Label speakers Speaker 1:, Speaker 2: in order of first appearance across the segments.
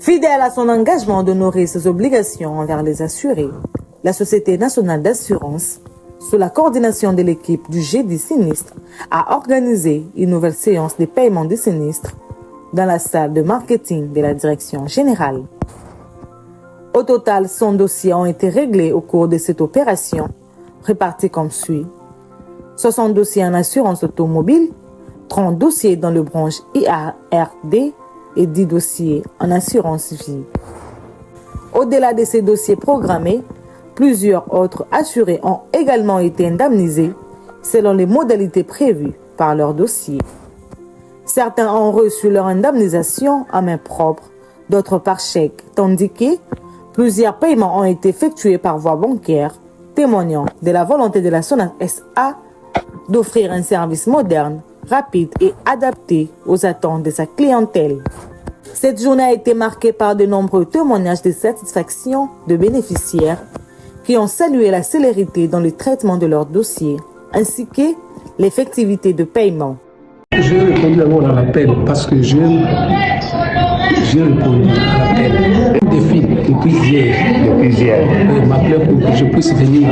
Speaker 1: Fidèle à son engagement d'honorer ses obligations envers les assurés, la Société nationale d'assurance, sous la coordination de l'équipe du Jeudi Sinistre, a organisé une nouvelle séance de paiement des sinistres dans la salle de marketing de la direction générale. Au total, 100 dossiers ont été réglés au cours de cette opération, répartis comme suit. 60 dossiers en assurance automobile, 30 dossiers dans le branche IARD et 10 dossiers en assurance vie. Au-delà de ces dossiers programmés, plusieurs autres assurés ont également été indemnisés selon les modalités prévues par leur dossier. Certains ont reçu leur indemnisation en main propre, d'autres par chèque, tandis que plusieurs paiements ont été effectués par voie bancaire, témoignant de la volonté de la SONAS SA d'offrir un service moderne, rapide et adapté aux attentes de sa clientèle. Cette journée a été marquée par de nombreux témoignages de satisfaction de bénéficiaires qui ont salué la célérité dans le traitement de leurs dossiers, ainsi que l'effectivité de paiement.
Speaker 2: J'ai répondu d'abord à l'appel parce que j'ai répondu à l'appel. Un défi depuis hier. Il m'appelait pour que je puisse venir.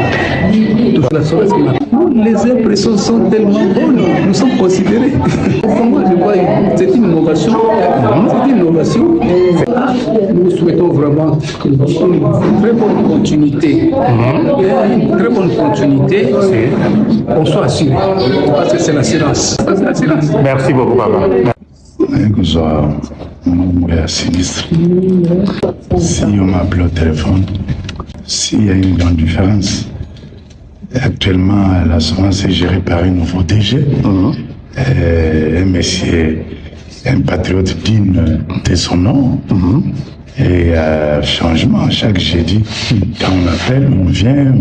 Speaker 2: Les impressions sont tellement bonnes, nous sommes considérés. Moi, je vois c'est une innovation. Nous souhaitons vraiment une très bonne continuité. Une très bonne continuité. On soit assuré. Parce que c'est l'assurance.
Speaker 3: Merci beaucoup, papa.
Speaker 4: Mon nom est sinistre. Si on m'appelle au téléphone, s'il y a une grande différence, actuellement l'assurance est gérée par un nouveau DG, un monsieur, un patriote digne de son nom. Et changement, chaque jeudi, quand on appelle, on vient,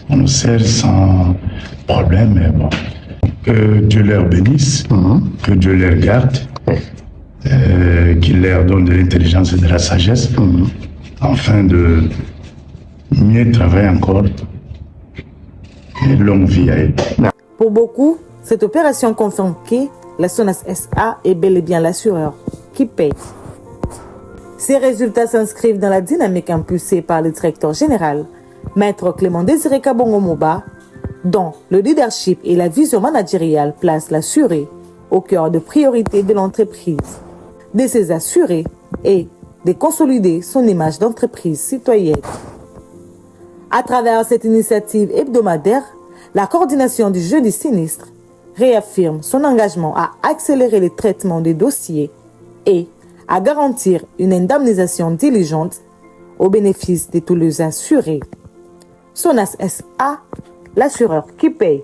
Speaker 4: on nous sert sans problème. Mais bon. Que Dieu leur bénisse, que Dieu leur garde, qu'il leur donne de l'intelligence et de la sagesse, afin de mieux travailler encore et longue vie à eux.
Speaker 1: Pour beaucoup, cette opération confirme que la SONAS SA est bel et bien l'assureur qui paye. Ces résultats s'inscrivent dans la dynamique impulsée par le directeur général, Maître Clément Désiré Kabongo Moba, dont le leadership et la vision managériale placent l'assuré au cœur de priorités de l'entreprise, de ses assurés et de consolider son image d'entreprise citoyenne. À travers cette initiative hebdomadaire, la coordination du Jeudi Sinistre réaffirme son engagement à accélérer le traitement des dossiers et à garantir une indemnisation diligente au bénéfice de tous les assurés. SONAS SA, l'assureur qui paye.